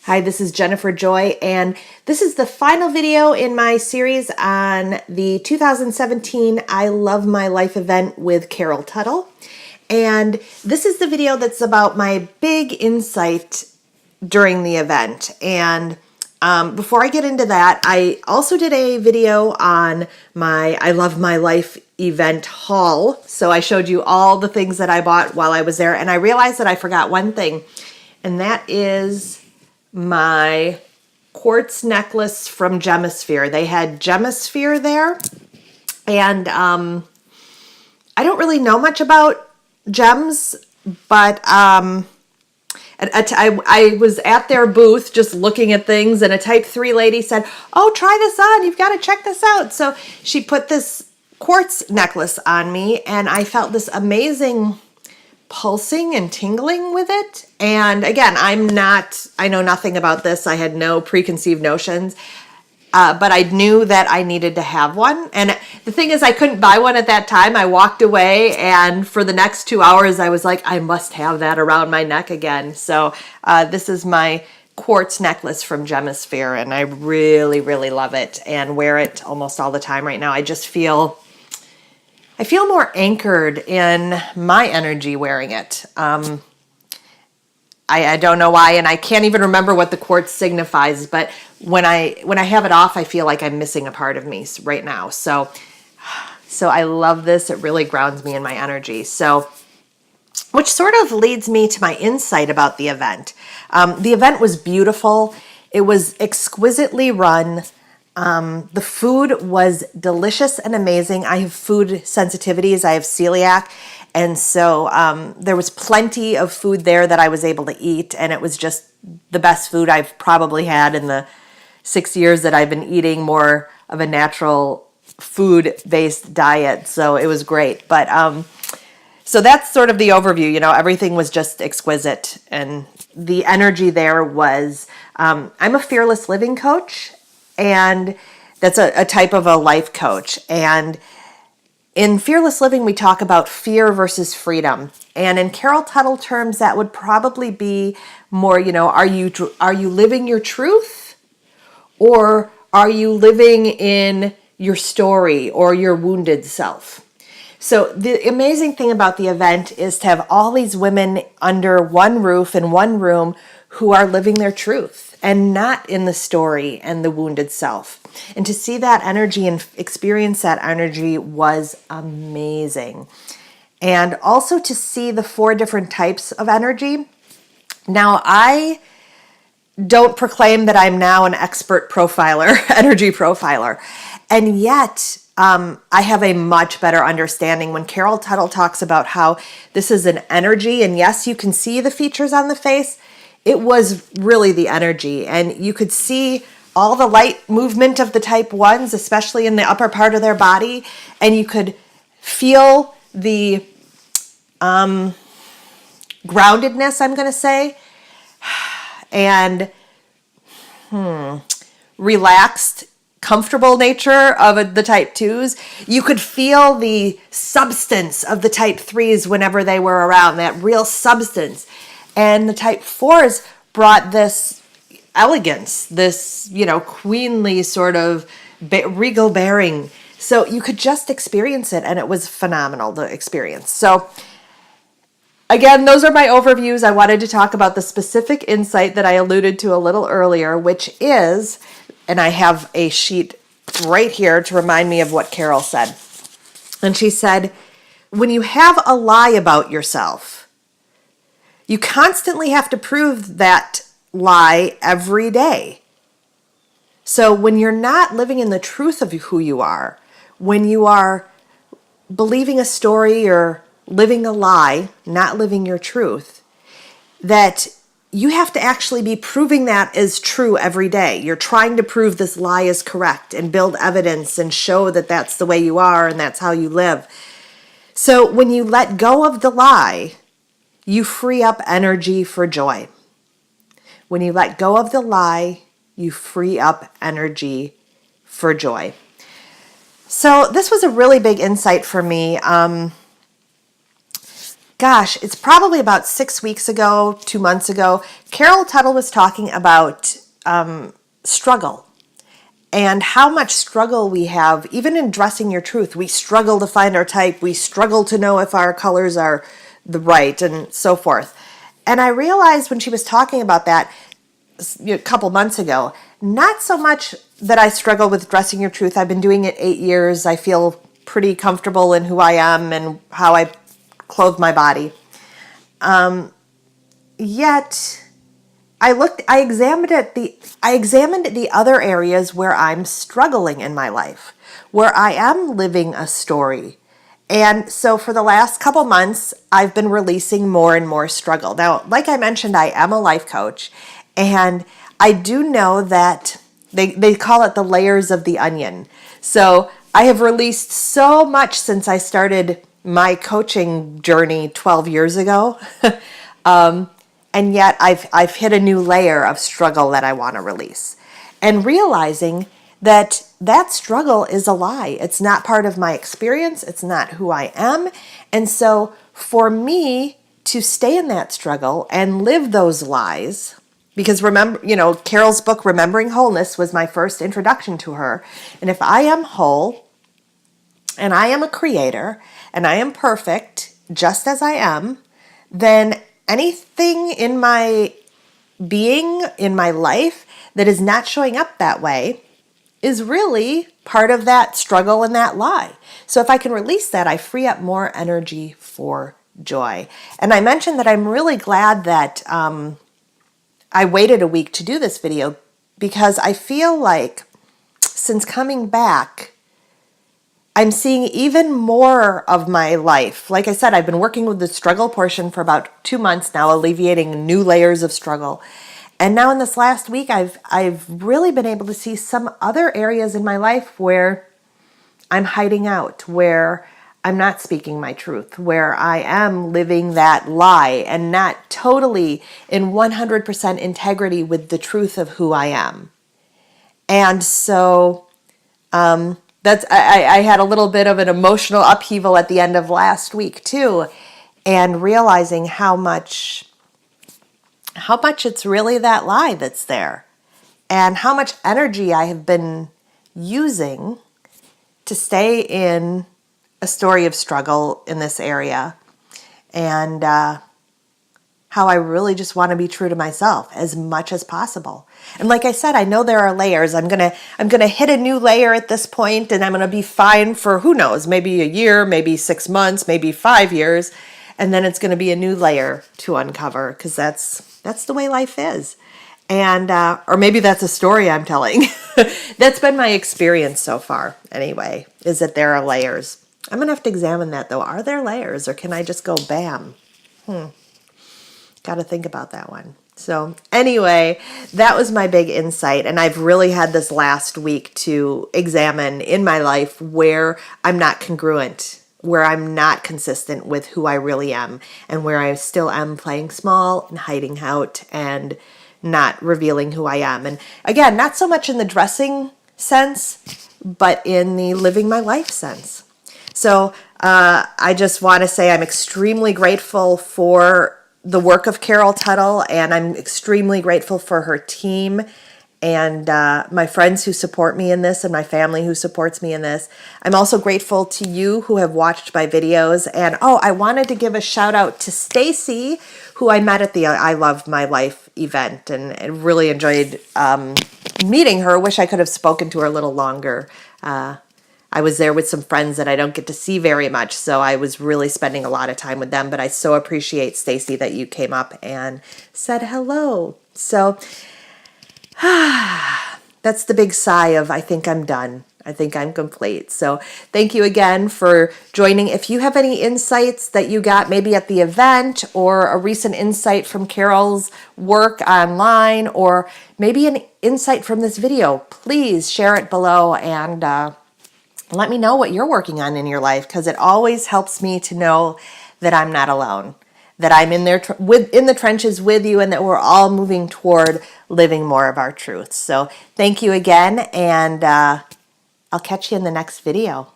Hi, this is Jennifer Joy, and this is the final video in my series on the 2017 I Love My Life event with Carol Tuttle. And this is the video that's about my big insight during the event. And before I get into that, I also did a video on my I Love My Life event haul. So I showed you all the things that I bought while I was there, and I realized that I forgot one thing, and that is my quartz necklace from Gemisphere. They had Gemisphere there, and I don't really know much about gems, but I was at their booth just looking at things, and a type 3 lady said, "Oh, try this on. You've got to check this out." So she put this quartz necklace on me, and I felt this amazing pulsing and tingling with it. And again, I know nothing about this. I had no preconceived notions, but I knew that I needed to have one. And the thing is, I couldn't buy one at that time. I walked away, and for the next 2 hours, I was like, I must have that around my neck again. So this is my quartz necklace from Gemisphere, and I really, really love it and wear it almost all the time right now. I feel more anchored in my energy wearing it. I don't know why, and I can't even remember what the quartz signifies, but when I have it off, I feel like I'm missing a part of me right now. So I love this. It really grounds me in my energy. So, which sort of leads me to my insight about the event. The event was beautiful. It was exquisitely run. The food was delicious and amazing. I have food sensitivities. I have celiac. And so there was plenty of food there that I was able to eat. And it was just the best food I've probably had in the 6 years that I've been eating more of a natural food-based diet. So it was great. But so that's sort of the overview. You know, everything was just exquisite. And the energy there was, I'm a fearless living coach. And that's a type of a life coach. And in Fearless Living, we talk about fear versus freedom. And in Carol Tuttle terms, that would probably be more, you know, are you living your truth? Or are you living in your story or your wounded self? So the amazing thing about the event is to have all these women under one roof in one room who are living their truth and not in the story and the wounded self. And to see that energy and experience that energy was amazing. And also to see the 4 different types of energy. Now, I don't proclaim that I'm now an expert profiler, energy profiler. And yet, I have a much better understanding when Carol Tuttle talks about how this is an energy. And yes, you can see the features on the face. It was really the energy, and you could see all the light movement of the type 1s, especially in the upper part of their body, and you could feel the groundedness, I'm going to say, and relaxed, comfortable nature of the type 2s. You could feel the substance of the type 3s whenever they were around, that real substance. And the type 4s brought this elegance, this, you know, queenly sort of regal bearing. So you could just experience it, and it was phenomenal, the experience. So again, those are my overviews. I wanted to talk about the specific insight that I alluded to a little earlier, which is, and I have a sheet right here to remind me of what Carol said. And she said, when you have a lie about yourself, you constantly have to prove that lie every day. So when you're not living in the truth of who you are, when you are believing a story or living a lie, not living your truth, that you have to actually be proving that is true every day. You're trying to prove this lie is correct and build evidence and show that that's the way you are and that's how you live. So when you let go of the lie, you free up energy for joy. When you let go of the lie, you free up energy for joy. So this was a really big insight for me. gosh, it's probably about 6 weeks ago, 2 months ago, Carol Tuttle was talking about struggle and how much struggle we have, even in dressing your truth. We struggle to find our type. We struggle to know if our colors are the right and so forth. And I realized when she was talking about that a couple months ago, not so much that I struggle with dressing your truth. I've been doing it 8 years. I feel pretty comfortable in who I am and how I clothe my body. Yet I examined the other areas where I'm struggling in my life, where I am living a story. And so for the last couple months, I've been releasing more and more struggle. Now, like I mentioned, I am a life coach, and I do know that they call it the layers of the onion. So I have released so much since I started my coaching journey 12 years ago. And yet I've hit a new layer of struggle that I want to release. And realizing that struggle is a lie. It's not part of my experience. It's not who I am. And so for me to stay in that struggle and live those lies, because remember, Carol's book, Remembering Wholeness, was my first introduction to her. And if I am whole and I am a creator and I am perfect just as I am, then anything in my being, in my life, that is not showing up that way is really part of that struggle and that lie. So if I can release that, I free up more energy for joy. And I mentioned that I'm really glad that I waited a week to do this video, because I feel like since coming back, I'm seeing even more of my life. Like I said, I've been working with the struggle portion for about 2 months now, alleviating new layers of struggle. And now in this last week, I've really been able to see some other areas in my life where I'm hiding out, where I'm not speaking my truth, where I am living that lie and not totally in 100% integrity with the truth of who I am. And so I had a little bit of an emotional upheaval at the end of last week too, and realizing how much it's really that lie that's there, and how much energy I have been using to stay in a story of struggle in this area, and how I really just want to be true to myself as much as possible. And like I said, I know there are layers. I'm gonna hit a new layer at this point, and I'm gonna be fine for, who knows, maybe a year, maybe 6 months, maybe 5 years, and then it's gonna be a new layer to uncover, because that's the way life is. And or maybe that's a story I'm telling. That's been my experience so far anyway, is that there are layers. I'm gonna have to examine that though. Are there layers, or can I just go bam? Got to think about that one. So anyway, that was my big insight. And I've really had this last week to examine in my life where I'm not congruent, where I'm not consistent with who I really am, and where I still am playing small and hiding out and not revealing who I am. And again, not so much in the dressing sense, but in the living my life sense. So I just want to say I'm extremely grateful for the work of Carol Tuttle, and I'm extremely grateful for her team and my friends who support me in this, and my family who supports me in this. I'm also grateful to you who have watched my videos. And I wanted to give a shout out to Stacy, who I met at the I Love My Life event, and I really enjoyed meeting her. Wish I could have spoken to her a little longer. I was there with some friends that I don't get to see very much, so I was really spending a lot of time with them. But I so appreciate, Stacy, that you came up and said hello. So that's the big sigh of, I think I'm done. I think I'm complete. So thank you again for joining. If you have any insights that you got maybe at the event, or a recent insight from Carol's work online, or maybe an insight from this video, please share it below, and let me know what you're working on in your life, because it always helps me to know that I'm not alone, that I'm in there in the trenches with you, and that we're all moving toward living more of our truths. So thank you again, and I'll catch you in the next video.